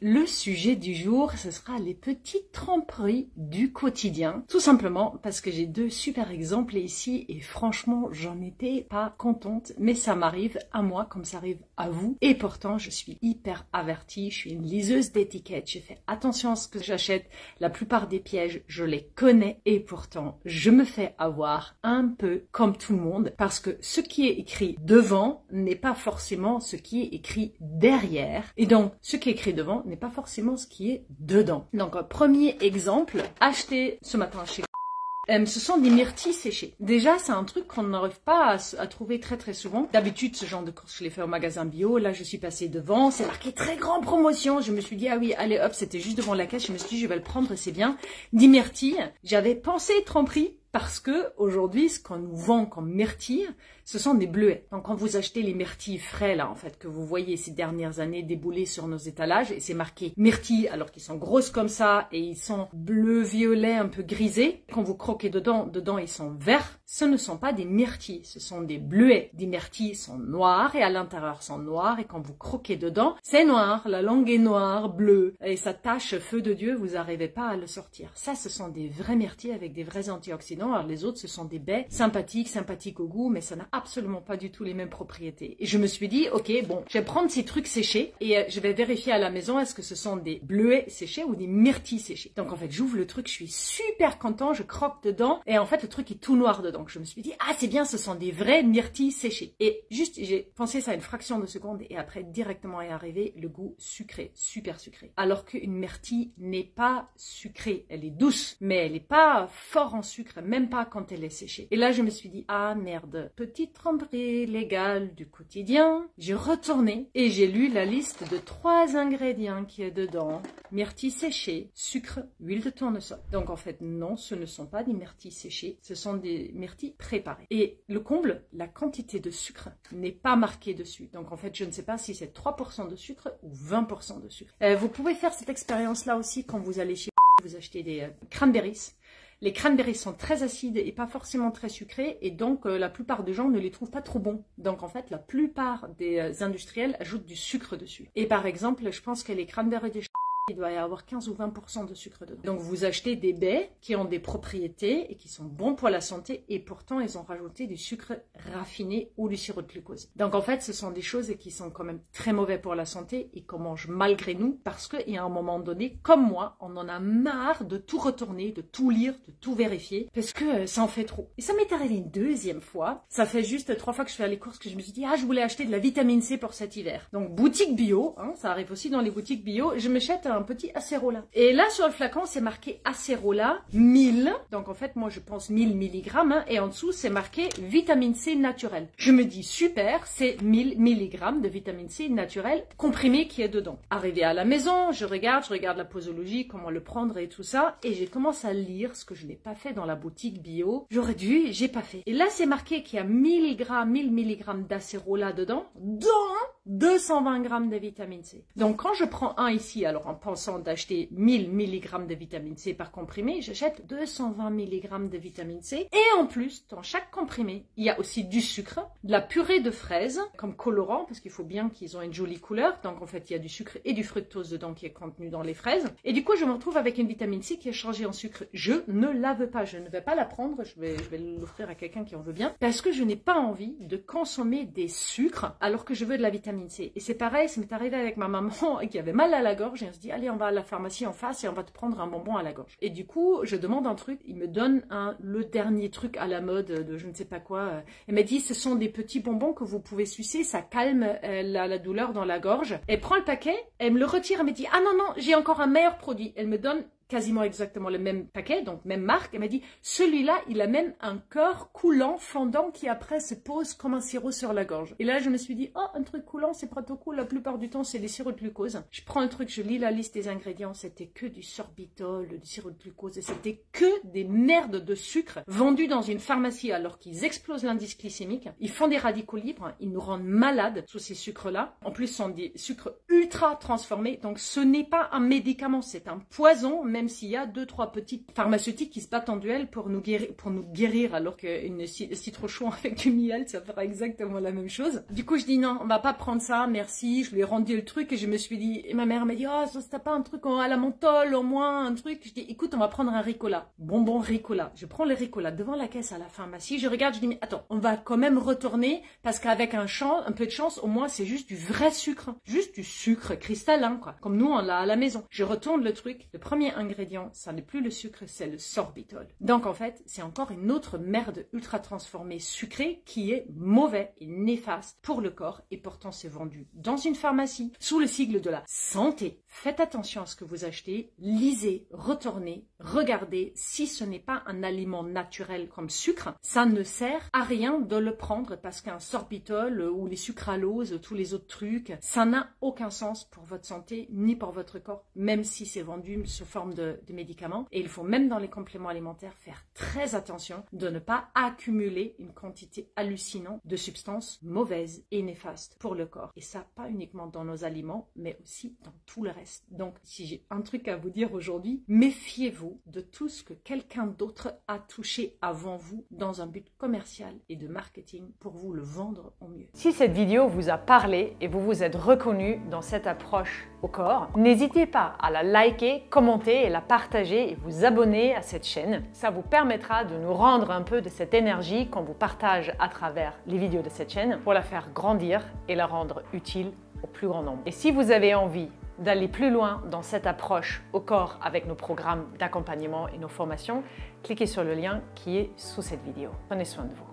Le sujet du jour, ce sera les petites tromperies du quotidien. Tout simplement parce que j'ai deux super exemples ici et franchement, j'en étais pas contente. Mais ça m'arrive à moi comme ça arrive à vous. Et pourtant, je suis hyper avertie. Je suis une liseuse d'étiquettes. J'ai fait attention à ce que j'achète. La plupart des pièges, je les connais. Et pourtant, je me fais avoir un peu comme tout le monde. Parce que ce qui est écrit devant n'est pas forcément ce qui est écrit derrière. Et donc, ce qui est écrit devant n'est pas forcément ce qui est dedans. Donc, un premier exemple, acheté ce matin chez ce sont des myrtilles séchées. Déjà, c'est un truc qu'on n'arrive pas à trouver très souvent. D'habitude, ce genre de courses, je les fais au magasin bio. Là, je suis passée devant. C'est marqué très grande promotion. Je me suis dit, ah oui, allez hop, c'était juste devant la caisse. Je me suis dit, je vais le prendre, c'est bien. 10 myrtilles. J'avais pensé tromperie. Parce que aujourd'hui, ce qu'on nous vend comme myrtilles, ce sont des bleuets. Donc quand vous achetez les myrtilles frais là, en fait, que vous voyez ces dernières années débouler sur nos étalages, et c'est marqué myrtilles alors qu'ils sont grosses comme ça et ils sont bleu-violet un peu grisés. Quand vous croquez dedans ils sont verts. Ce ne sont pas des myrtilles, ce sont des bleuets. Des myrtilles sont noires et à l'intérieur sont noirs et quand vous croquez dedans, c'est noir. La langue est noire, bleue et ça tache feu de Dieu, vous n'arrivez pas à le sortir. Ça, ce sont des vrais myrtilles avec des vrais antioxydants. Alors les autres, ce sont des baies sympathiques au goût, mais ça n'a absolument pas du tout les mêmes propriétés. Et je me suis dit, ok, bon, je vais prendre ces trucs séchés et je vais vérifier à la maison est-ce que ce sont des bleuets séchés ou des myrtilles séchées. Donc en fait, j'ouvre le truc, je suis super content, je croque dedans et en fait, le truc est tout noir dedans. Donc je me suis dit, ah c'est bien, ce sont des vraies myrtilles séchées. Et juste, j'ai pensé ça une fraction de seconde et après, directement est arrivé le goût sucré, super sucré. Alors qu'une myrtille n'est pas sucrée, elle est douce, mais elle n'est pas fort en sucre, même pas quand elle est séchée. Et là, je me suis dit, ah merde, petite tromperie légale du quotidien. J'ai retourné et j'ai lu la liste de 3 ingrédients qui est dedans. Myrtilles séchées, sucre, huile de tournesol. Donc en fait, non, ce ne sont pas des myrtilles séchées, ce sont des myrtilles préparées. Et le comble, la quantité de sucre n'est pas marquée dessus. Donc en fait, je ne sais pas si c'est 3% de sucre ou 20% de sucre. Vous pouvez faire cette expérience-là aussi quand vous allez chez vous achetez des cranberries. Les cranberries sont très acides et pas forcément très sucrés et donc la plupart des gens ne les trouvent pas trop bons. Donc en fait, la plupart des industriels ajoutent du sucre dessus. Et par exemple, je pense que les cranberries des il doit y avoir 15 ou 20% de sucre dedans. Donc vous achetez des baies qui ont des propriétés et qui sont bons pour la santé et pourtant ils ont rajouté du sucre raffiné ou du sirop de glucose. Donc en fait ce sont des choses qui sont quand même très mauvais pour la santé et qu'on mange malgré nous parce qu'il y a un moment donné, comme moi, on en a marre de tout retourner, de tout lire, de tout vérifier parce que ça en fait trop. Et ça m'est arrivé une deuxième fois. Ça fait juste 3 fois que je fais les courses que je me suis dit ah je voulais acheter de la vitamine C pour cet hiver. Donc boutique bio, hein, ça arrive aussi dans les boutiques bio, je me jette un petit acérola. Et là, sur le flacon, c'est marqué acérola 1000. Donc, en fait, moi, je pense 1000 mg. Hein, et en dessous, c'est marqué vitamine C naturelle. Je me dis, super, c'est 1000 mg de vitamine C naturelle comprimée qui est dedans. Arrivé à la maison, je regarde la posologie, comment le prendre et tout ça. Et j'ai commencé à lire ce que je n'ai pas fait dans la boutique bio. J'aurais dû, j'ai pas fait. Et là, c'est marqué qu'il y a 1000 mg d'acérola dedans, dont 220 g de vitamine C. Donc, quand je prends un ici, alors en pensant d'acheter 1000 mg de vitamine C par comprimé, j'achète 220 mg de vitamine C. Et en plus, dans chaque comprimé, il y a aussi du sucre, de la purée de fraises comme colorant, parce qu'il faut bien qu'ils aient une jolie couleur. Donc, en fait, il y a du sucre et du fructose dedans qui est contenu dans les fraises. Et du coup, je me retrouve avec une vitamine C qui est changée en sucre. Je ne la veux pas. Je ne vais pas la prendre. Je vais l'offrir à quelqu'un qui en veut bien. Parce que je n'ai pas envie de consommer des sucres alors que je veux de la vitamine C. Et c'est pareil, ça m'est arrivé avec ma maman qui avait mal à la gorge. Et on se dit, allez, on va à la pharmacie en face et on va te prendre un bonbon à la gorge. Et du coup, je demande un truc. Il me donne le dernier truc à la mode de je ne sais pas quoi. Elle m'a dit, ce sont des petits bonbons que vous pouvez sucer. Ça calme la douleur dans la gorge. Elle prend le paquet, elle me le retire. Elle me dit, ah non, non, j'ai encore un meilleur produit. Elle me donne quasiment exactement le même paquet, donc même marque. Elle m'a dit, celui-là, il a même un cœur coulant, fondant, qui après se pose comme un sirop sur la gorge. Et là, je me suis dit, oh, un truc coulant, c'est pas tout cool. La plupart du temps, c'est des sirops de glucose. Je prends le truc, je lis la liste des ingrédients. C'était que du sorbitol, du sirop de glucose. Et c'était que des merdes de sucre vendus dans une pharmacie alors qu'ils explosent l'indice glycémique. Ils font des radicaux libres. Ils nous rendent malades sous ces sucres-là. En plus, ce sont des sucres ultra transformés. Donc, ce n'est pas un médicament, c'est un poison, même s'il y a 2-3 petites pharmaceutiques qui se battent en duel pour nous guérir, alors qu'une citron avec du miel, ça fera exactement la même chose. Du coup, je dis non, on va pas prendre ça, merci. Je lui ai rendu le truc et je me suis dit, et ma mère m'a dit, oh, ça t'as pas un truc à la menthol, au moins un truc. Je dis, écoute, on va prendre un Ricola, bonbon Ricola. Je prends le Ricola devant la caisse à la pharmacie, je regarde, je dis, mais attends, on va quand même retourner parce qu'avec un peu de chance, au moins c'est juste du vrai sucre, juste du sucre cristallin, quoi, comme nous on l'a à la maison. Je retourne le truc, le premier ingrédient, ça n'est plus le sucre, c'est le sorbitol. Donc en fait, c'est encore une autre merde ultra transformée sucrée qui est mauvais et néfaste pour le corps et pourtant c'est vendu dans une pharmacie sous le sigle de la santé. Faites attention à ce que vous achetez, lisez, retournez, regardez. Si ce n'est pas un aliment naturel comme sucre, ça ne sert à rien de le prendre parce qu'un sorbitol ou les sucraloses, tous les autres trucs, ça n'a aucun sens pour votre santé ni pour votre corps, même si c'est vendu sous forme de médicaments. Et il faut même dans les compléments alimentaires faire très attention de ne pas accumuler une quantité hallucinante de substances mauvaises et néfastes pour le corps. Et ça, pas uniquement dans nos aliments, mais aussi dans tout le reste. Donc, si j'ai un truc à vous dire aujourd'hui, méfiez-vous de tout ce que quelqu'un d'autre a touché avant vous dans un but commercial et de marketing pour vous le vendre au mieux. Si cette vidéo vous a parlé et vous vous êtes reconnu dans cette approche au corps, n'hésitez pas à la liker, commenter et la partager et vous abonner à cette chaîne. Ça vous permettra de nous rendre un peu de cette énergie qu'on vous partage à travers les vidéos de cette chaîne pour la faire grandir et la rendre utile au plus grand nombre. Et si vous avez envie d'aller plus loin dans cette approche au corps avec nos programmes d'accompagnement et nos formations, cliquez sur le lien qui est sous cette vidéo. Prenez soin de vous.